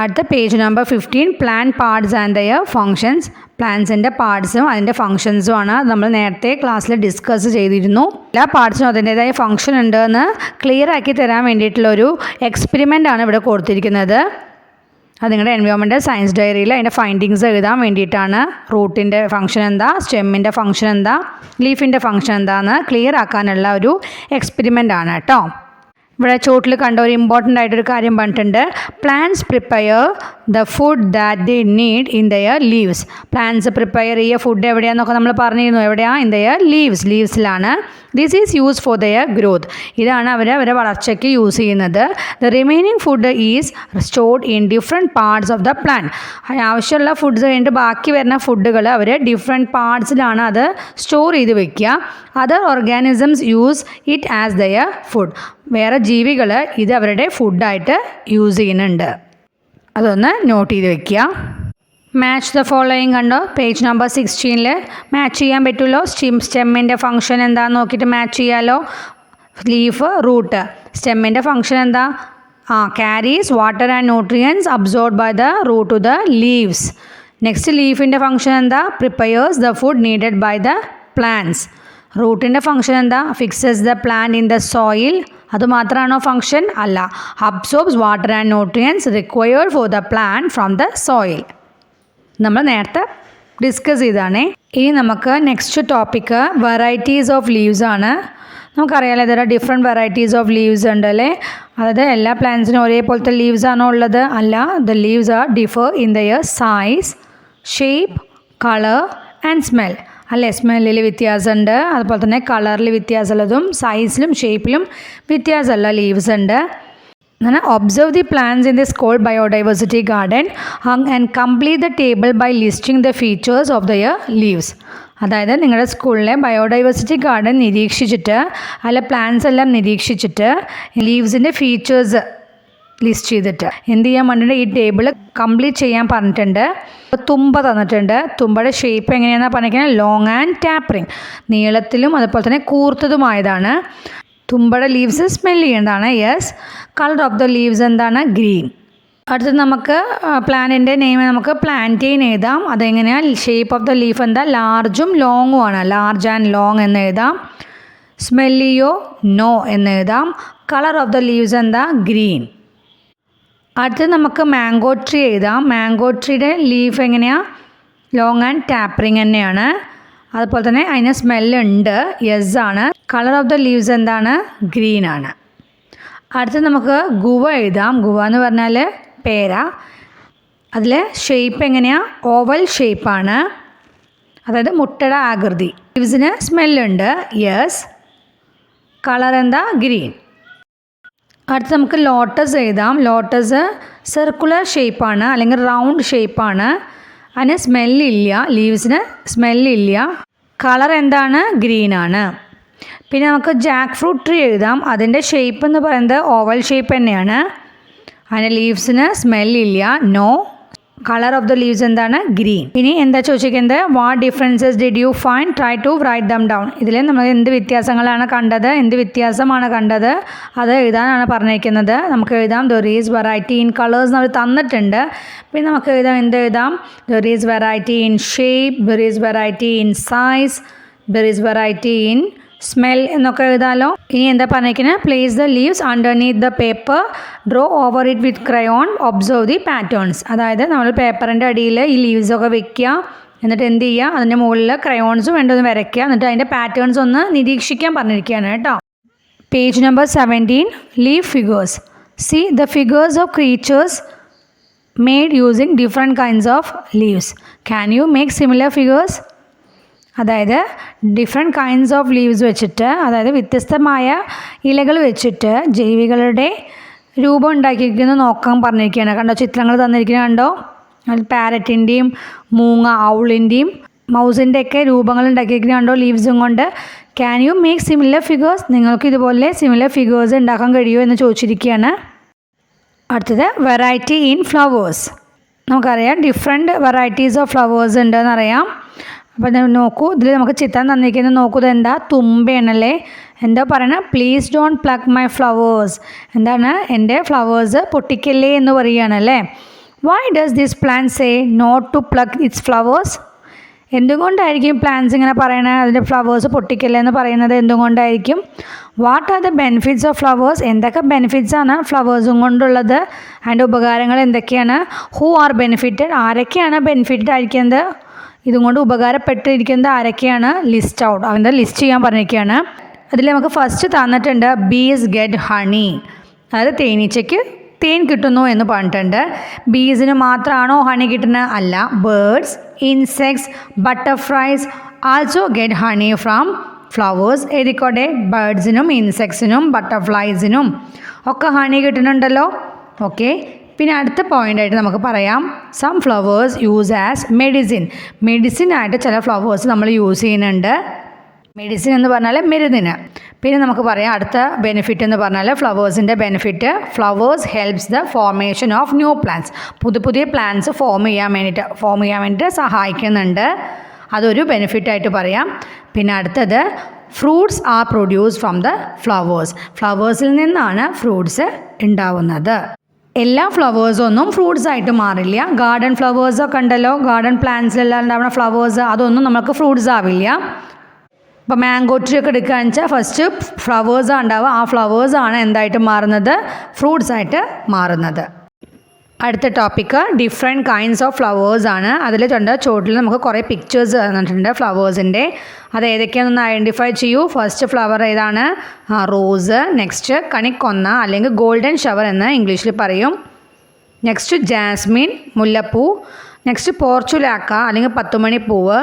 അടുത്ത page number 15 plant parts and their functions. പ്ലാന്റ്സിൻ്റെ പാർട്സും അതിൻ്റെ ഫങ്ഷൻസും ആണ്. നമ്മൾ നേരത്തെ ക്ലാസ്സിൽ ഡിസ്കസ് ചെയ്തിരുന്നു. എല്ലാ പാർട്സിനും അതിൻ്റേതായ ഫങ്ഷൻ ഉണ്ട് എന്ന് ക്ലിയർ ആക്കി തരാൻ വേണ്ടിയിട്ടുള്ളൊരു എക്സ്പെരിമെൻ്റ് ആണ് ഇവിടെ കൊടുത്തിരിക്കുന്നത്. അത് നിങ്ങളുടെ എൻവയോൺമെൻറ്റൽ സയൻസ് ഡയറിയിൽ അതിൻ്റെ ഫൈൻഡിങ്സ് എഴുതാൻ വേണ്ടിയിട്ടാണ്. റൂട്ടിൻ്റെ ഫംഗ്ഷൻ എന്താ, സ്റ്റെമ്മിൻ്റെ ഫംഗ്ഷൻ എന്താ, ലീഫിൻ്റെ ഫംഗ്ഷൻ എന്താണെന്ന് ക്ലിയർ ആക്കാനുള്ള ഒരു എക്സ്പെരിമെൻ്റ് ആണ് കേട്ടോ. ഇവിടെ ചോട്ടിൽ കണ്ട ഒരു ഇമ്പോർട്ടൻ്റ് ആയിട്ടൊരു കാര്യം പറഞ്ഞിട്ടുണ്ട്. Plants prepare the food that they need in their leaves. Plants prepare ചെയ്യുക ഫുഡ് എവിടെയാണെന്നൊക്കെ നമ്മൾ പറഞ്ഞിരുന്നു. എവിടെയാണ്? In their leaves. ലീവ്സിലാണ്. This is use for their growth. ഇതാണ് അവരെ വളർച്ചയ്ക്ക് യൂസ് ചെയ്യുന്നത്. The remaining food is stored in different parts of the plant. ആവശ്യമുള്ള ഫുഡ്സ് കഴിഞ്ഞിട്ട് ബാക്കി വരുന്ന ഫുഡുകൾ അവർ ഡിഫറെൻറ്റ് പാർട്സിലാണ് അത് സ്റ്റോർ ചെയ്ത് വെക്കുക. Other organisms use it as there food. വേറെ ജീവികൾ ഇത് അവരുടെ ഫുഡായിട്ട് യൂസ് ചെയ്യുന്നുണ്ട്. അതൊന്ന് നോട്ട് ചെയ്ത് വെക്കുക. മാച്ച് ദ ഫോളോയിങ് കണ്ടോ? പേജ് നമ്പർ 16 മാച്ച് ചെയ്യാൻ പറ്റുമല്ലോ. സ്റ്റെമ്മിൻ്റെ ഫംഗ്ഷൻ എന്താണെന്ന് നോക്കിയിട്ട് മാച്ച് ചെയ്യാമല്ലോ. Leaf, root. സ്റ്റെമ്മിൻ്റെ ഫംഗ്ഷൻ എന്താ? Carries water and nutrients absorb by the root to the leaves. Next ലീഫിൻ്റെ ഫംഗ്ഷൻ എന്താ? Prepares the food needed by the plants. റൂട്ടിൻ്റെ ഫംഗ്ഷൻ എന്താ? Fixes the plant in the soil. അതുമാത്രമാണോ function? അല്ല. Absorbs water and nutrients required for the plant from the soil. നമ്മൾ നേരത്തെ discuss ചെയ്തതാണേ. ഇനി നമുക്ക് next topic varieties of leaves ആണ്. നമുക്കറിയാലോ ഇതിൽ ഡിഫറെൻറ്റ് വെറൈറ്റീസ് ഓഫ് ലീവ്സ് ഉണ്ടല്ലേ. അതായത് എല്ലാ പ്ലാന്റ്സിനും ഒരേപോലത്തെ ലീവ്സ് ആണോ ഉള്ളത്? അല്ല. The leaves R differ in their size, shape, colour and smell. അല്ലേ? സ്മെല്ലിൽ വ്യത്യാസമുണ്ട്, അതുപോലെ തന്നെ കളറിൽ വ്യത്യാസമുള്ളതും സൈസിലും ഷേപ്പിലും വ്യത്യാസമുള്ള ലീവ്സ് ഉണ്ട്. അങ്ങനെ observe the plants in this cold biodiversity garden and complete the table by listing the features of their leaves. അതായത് നിങ്ങളുടെ സ്കൂളിലെ ബയോഡൈവേഴ്സിറ്റി ഗാർഡൻ നിരീക്ഷിച്ചിട്ട് അല്ല പ്ലാന്റ്സ് എല്ലാം നിരീക്ഷിച്ചിട്ട് ലീവ്സിൻ്റെ ഫീച്ചേഴ്സ് ലിസ്റ്റ് ചെയ്തിട്ട് എന്ത് ചെയ്യാൻ വേണ്ടിയിട്ട് ഈ ടേബിൾ കംപ്ലീറ്റ് ചെയ്യാൻ പറഞ്ഞിട്ടുണ്ട്. തുമ്പ തന്നിട്ടുണ്ട്. തുമ്പയുടെ ഷേപ്പ് എങ്ങനെയാണെന്ന് പറഞ്ഞിരിക്കുന്നത്? Long and tapering. നീളത്തിലും അതുപോലെ തന്നെ കൂർത്തതുമായതാണ്. തുമ്പയുടെ ലീവ്സ് സ്മെൽ ചെയ്യുന്നതാണ്. Yes. Colour of the leaves എന്താണ്? ഗ്രീൻ. അടുത്തത് നമുക്ക് പ്ലാന്റിൻ്റെ നെയിം നമുക്ക് പ്ലാന്റെയിൻ എഴുതാം. അതെങ്ങനെയാണ്? ഷേപ്പ് ഓഫ് ദ ലീഫ് എന്താ? ലാർജും ലോങ്ങും ആണ്. ലാർജ് ആൻഡ് ലോങ് എന്ന് എഴുതാം. സ്മെല്ലിയോ? നോ എന്ന് എഴുതാം. കളർ ഓഫ് ദ ലീവ്സ് എന്താ? ഗ്രീൻ. അടുത്തത് നമുക്ക് മാംഗോ ട്രീ എഴുതാം. മാംഗോ ട്രീയുടെ ലീഫ് എങ്ങനെയാണ്? ലോങ് ആൻഡ് ടാപ്പറിങ് തന്നെയാണ്. അതുപോലെ തന്നെ അതിന് സ്മെല്ലുണ്ട്. യെസ് ആണ്. കളർ ഓഫ് ദ ലീവ്സ് എന്താണ്? ഗ്രീൻ ആണ്. അടുത്തത് നമുക്ക് ഗുവ എഴുതാം. ഗുവ എന്ന് പറഞ്ഞാൽ പേര. അതിൽ ഷേപ്പ് എങ്ങനെയാണ്? ഓവൽ ഷേപ്പാണ്. അതായത് മുട്ടയുടെ ആകൃതി. ലീവ്സിന് സ്മെല്ലുണ്ട്. യെസ്. കളർ എന്താ? ഗ്രീൻ. അടുത്ത് നമുക്ക് ലോട്ടസ് എഴുതാം. ലോട്ടസ് സർക്കുലർ ഷേപ്പാണ് അല്ലെങ്കിൽ റൗണ്ട് ഷേപ്പാണ്. അതിന് സ്മെല്ലില്ല. ലീവ്സിന് സ്മെല്ലില്ല. കളർ എന്താണ്? ഗ്രീൻ ആണ്. പിന്നെ നമുക്ക് ജാക്ക് ഫ്രൂട്ട് ട്രീ എഴുതാം. അതിൻ്റെ ഷേപ്പ് എന്ന് പറയുന്നത് ഓവൽ ഷേപ്പ് തന്നെയാണ്. അതിന് ലീവ്സിന് സ്മെല്ലില്ല. No. Colour of the leaves എന്താണ്? ഗ്രീൻ. ഇനി എന്താ ചോദിച്ചിരിക്കുന്നത്? What differences did you find? Try to write them down. ഇതിൽ നമ്മൾ എന്ത് വ്യത്യാസങ്ങളാണ് കണ്ടത്, എന്ത് വ്യത്യാസമാണ് കണ്ടത്, അത് എഴുതാനാണ് പറഞ്ഞിരിക്കുന്നത്. നമുക്ക് എഴുതാം there is variety in colours അവർ തന്നിട്ടുണ്ട്. പിന്നെ നമുക്ക് എഴുതാം എന്ത് എഴുതാം? There is variety in shape, there is variety in size, there is variety in smell എന്നൊക്കെ എഴുതാമല്ലോ. ഇനി എന്താ പറഞ്ഞിരിക്കുന്നത്? Place the leaves underneath the paper, draw over it with crayon, observe the patterns. അതായത് നമ്മൾ പേപ്പറിൻ്റെ അടിയിൽ ഈ ലീവ്സൊക്കെ വെക്കുക. എന്നിട്ട് എന്ത് ചെയ്യുക? അതിൻ്റെ മുകളിൽ ക്രയോൺസും വേണ്ടതൊന്ന് വരയ്ക്കുക. എന്നിട്ട് അതിൻ്റെ പാറ്റേൺസ് ഒന്ന് നിരീക്ഷിക്കാൻ പറഞ്ഞിരിക്കുകയാണ് കേട്ടോ. Page number 17 leave figures. C the figures of creatures made using different kinds of leaves. Can you make similar figures? അതായത് ഡിഫറെൻറ്റ് കൈൻഡ്സ് ഓഫ് ലീവ്സ് വെച്ചിട്ട്, അതായത് വ്യത്യസ്തമായ ഇലകൾ വെച്ചിട്ട് ജീവികളുടെ രൂപം ഉണ്ടാക്കിയിരിക്കുന്നത് നോക്കാൻ പറഞ്ഞിരിക്കുകയാണ്. കണ്ടോ? ചിത്രങ്ങൾ തന്നിരിക്കുന്നത് കണ്ടോ? പാരറ്റിൻ്റെയും മൂങ്ങ, ഔളിൻ്റെയും മൗസിൻ്റെയൊക്കെ രൂപങ്ങൾ ഉണ്ടാക്കിയിരിക്കുന്നത് കണ്ടോ? ലീവ്സും കൊണ്ട്. Can you make similar figures? നിങ്ങൾക്ക് ഇതുപോലെ സിമിലർ ഫിഗേഴ്സ് ഉണ്ടാക്കാൻ കഴിയുമോ എന്ന് ചോദിച്ചിരിക്കുകയാണ്. അടുത്തത് വെറൈറ്റി ഇൻ ഫ്ലവേഴ്സ്. നമുക്കറിയാം ഡിഫറെൻറ്റ് വെറൈറ്റീസ് ഓഫ് ഫ്ലവേഴ്സ് ഉണ്ടെന്നറിയാം. അപ്പോൾ നോക്കൂ, ഇതിൽ നമുക്ക് ചിത്രം തന്നിരിക്കുന്നത് നോക്കൂ. ഇതെന്താ? തുമ്പയാണല്ലേ. എന്താ പറയണത്? Please don't pluck my flowers. എന്താണ്? എൻ്റെ ഫ്ലവേഴ്സ് പൊട്ടിക്കല്ലേ എന്ന് പറയുകയാണല്ലേ. Why does this plant say not to pluck its flowers? എന്തുകൊണ്ടായിരിക്കും പ്ലാന്റ്സ് ഇങ്ങനെ പറയണത്, അതിൻ്റെ ഫ്ലവേഴ്സ് പൊട്ടിക്കല്ലേ എന്ന് പറയുന്നത് എന്തുകൊണ്ടായിരിക്കും? What are the benefits of flowers? എന്തൊക്കെ ബെനിഫിറ്റ്സ് ആണ് ഫ്ലവേഴ്സും കൊണ്ടുള്ളത്? അതിൻ്റെ ഉപകാരങ്ങൾ എന്തൊക്കെയാണ്? Who are benefited? ആരൊക്കെയാണ് ബെനിഫിറ്റഡ് ആയിരിക്കുന്നത്? ഇതും കൊണ്ട് ഉപകാരപ്പെട്ടിരിക്കുന്നത് ആരൊക്കെയാണ്? List out. അവൻ്റെ ലിസ്റ്റ് ചെയ്യാൻ പറഞ്ഞിരിക്കുകയാണ്. അതിൽ നമുക്ക് ഫസ്റ്റ് തന്നിട്ടുണ്ട് ബീസ് ഗെറ്റ് ഹണി, അതായത് തേനീച്ചയ്ക്ക് തേൻ കിട്ടുന്നു എന്ന് പറഞ്ഞിട്ടുണ്ട്. ബീസിന് മാത്രമാണോ ഹണി കിട്ടുന്നത്? അല്ല. Birds, insects, butterflies also get honey from flowers. എഴുതിക്കോട്ടെ, ബേർഡ്സിനും ഇൻസെക്ട്സിനും ബട്ടർഫ്ലൈസിനും ഒക്കെ ഹണി കിട്ടുന്നുണ്ടല്ലോ. ഓക്കെ. പിന്നെ അടുത്ത പോയിൻ്റായിട്ട് നമുക്ക് പറയാം, some flowers use as medicine. മെഡിസിനായിട്ട് ചില ഫ്ലവേഴ്സ് നമ്മൾ യൂസ് ചെയ്യുന്നുണ്ട്. മെഡിസിൻ എന്ന് പറഞ്ഞാൽ മരുന്നിന്. പിന്നെ നമുക്ക് പറയാം അടുത്ത ബെനിഫിറ്റ് എന്ന് പറഞ്ഞാൽ ഫ്ലവേഴ്സിൻ്റെ benefit, flowers helps the formation of new plants. പുതിയ പ്ലാന്റ്സ് ഫോം ചെയ്യാൻ വേണ്ടിയിട്ട് സഹായിക്കുന്നുണ്ട്. അതൊരു ബെനിഫിറ്റായിട്ട് പറയാം. പിന്നെ അടുത്തത് fruits are produce from the flowers. ഫ്ലവേഴ്സിൽ നിന്നാണ് ഫ്രൂട്ട്സ് ഉണ്ടാവുന്നത്. എല്ലാ ഫ്ലവേഴ്സൊന്നും ഫ്രൂട്ട്സ് ആയിട്ട് മാറില്ല. ഗാർഡൻ ഫ്ലവേഴ്സൊക്കെ ഉണ്ടല്ലോ, ഗാർഡൻ പ്ലാന്റ്സിലെല്ലാം ഉണ്ടാവുന്ന ഫ്ലവേഴ്സ്, അതൊന്നും നമുക്ക് ഫ്രൂട്ട്സ് ആവില്ല. ഇപ്പോൾ മാംഗോ ട്രീ ഒക്കെ എടുക്കുകയെന്ന് വെച്ചാൽ ഫസ്റ്റ് ഫ്ലവേഴ്സാണ് ഉണ്ടാവുക. ആ ഫ്ലവേഴ്സാണ് എന്തായിട്ട് മാറുന്നത്? ഫ്രൂട്ട്സ് ആയിട്ട് മാറുന്നത്. അടുത്ത topic different kinds of flowers ആണ്. അതിൽ ചോട്ടിൽ നമുക്ക് കുറേ പിക്ചേഴ്സ് തന്നിട്ടുണ്ട് ഫ്ലവേഴ്സിൻ്റെ. അത് ഏതൊക്കെയാണെന്ന് ഐഡൻറ്റിഫൈ ചെയ്യൂ. ഫസ്റ്റ് ഫ്ലവർ ഏതാണ്? റോസ്. നെക്സ്റ്റ് കണിക്കൊന്ന അല്ലെങ്കിൽ ഗോൾഡൻ ഷവർ എന്ന് ഇംഗ്ലീഷിൽ പറയും. നെക്സ്റ്റ് ജാസ്മിൻ, മുല്ലപ്പൂ. നെക്സ്റ്റ് പോർച്ചുലാക്ക അല്ലെങ്കിൽ പത്തുമണിപ്പൂവ്.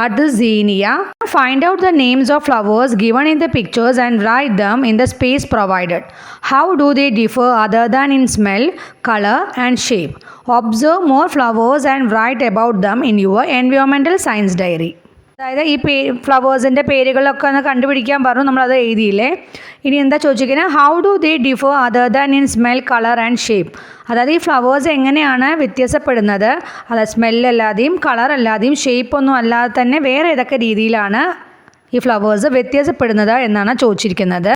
അടുത്ത് zinnia. Find out the names of flowers given in the pictures and write them in the space provided. How do they differ other than in smell, colour and shape? Observe more flowers and write about them in your environmental science diary. അതായത് ഈ ഫ്ലവേഴ്സിൻ്റെ പേരുകളൊക്കെ ഒന്ന് കണ്ടുപിടിക്കാൻ പറഞ്ഞു, നമ്മളത് എഴുതിയില്ലേ. ഇനി എന്താ ചോദിച്ചിരിക്കുന്നത്? How do they differ other than in smell, colour and shape. അതായത് ഈ ഫ്ലവേഴ്സ് എങ്ങനെയാണ് വ്യത്യാസപ്പെടുന്നത്? അതായത് സ്മെല്ലല്ലാതെയും കളറല്ലാതെയും ഷേപ്പൊന്നും അല്ലാതെ തന്നെ വേറെ ഏതൊക്കെ രീതിയിലാണ് ഈ ഫ്ലവേഴ്സ് വ്യത്യാസപ്പെടുന്നത് എന്നാണ് ചോദിച്ചിരിക്കുന്നത്.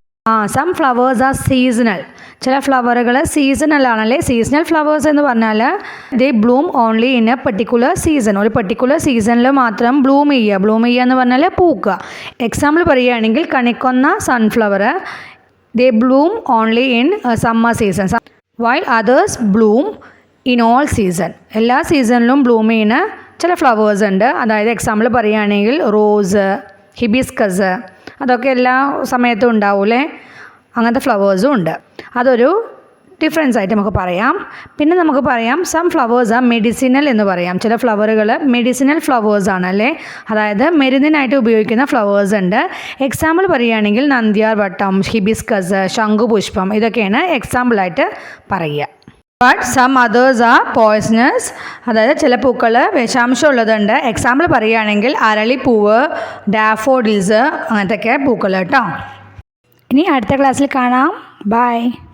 Some flowers are seasonal. ചില ഫ്ലവറുകൾ സീസണൽ ആണല്ലേ. സീസണൽ ഫ്ലവേഴ്സ് എന്ന് പറഞ്ഞാൽ they bloom only in a particular season. ഒരു പെർട്ടിക്കുലർ സീസണിൽ മാത്രം ബ്ലൂം ചെയ്യുക എന്ന് പറഞ്ഞാൽ പൂക്കുക. എക്സാമ്പിൾ പറയുകയാണെങ്കിൽ കണിക്കൊന്ന sunflower, they bloom only in summer season while others Bloom in all season. എല്ലാ സീസണിലും ബ്ലൂം ചെയ്യുന്ന ചില ഫ്ലവേഴ്സ് ഉണ്ട്. അതായത് എക്സാമ്പിൾ പറയുകയാണെങ്കിൽ റോസ്, ഹിബിസ്കസ്, അതൊക്കെ എല്ലാ സമയത്തും ഉണ്ടാവൂലേ. അങ്ങനത്തെ ഫ്ലവേഴ്സും ഉണ്ട്. അതൊരു ഡിഫറൻസ് ആയിട്ട് നമുക്ക് പറയാം. പിന്നെ നമുക്ക് പറയാം സം ഫ്ലവേഴ്സ് ആ മെഡിസിനൽ എന്ന് പറയാം. ചില ഫ്ലവറുകൾ മെഡിസിനൽ ഫ്ലവേഴ്സ് ആണ് അല്ലേ. അതായത് മരുന്നിനായിട്ട് ഉപയോഗിക്കുന്ന ഫ്ലവേഴ്സ് ഉണ്ട്. എക്സാമ്പിൾ പറയുകയാണെങ്കിൽ നന്ദ്യാർ വട്ടം, ഹിബിസ്കസ്, ശംഖുപുഷ്പം, ഇതൊക്കെയാണ് എക്സാമ്പിളായിട്ട് പറയുക. But some others are poisonous. അതായത് ചില പൂക്കൾ വിഷാംശം ഉള്ളതുണ്ട്. എക്സാമ്പിൾ പറയുകയാണെങ്കിൽ അരളിപ്പൂവ്, ഡാഫോഡിൽസ്, അങ്ങനത്തെയൊക്കെ പൂക്കൾ കേട്ടോ. ഇനി അടുത്ത ക്ലാസ്സിൽ കാണാം. ബൈ.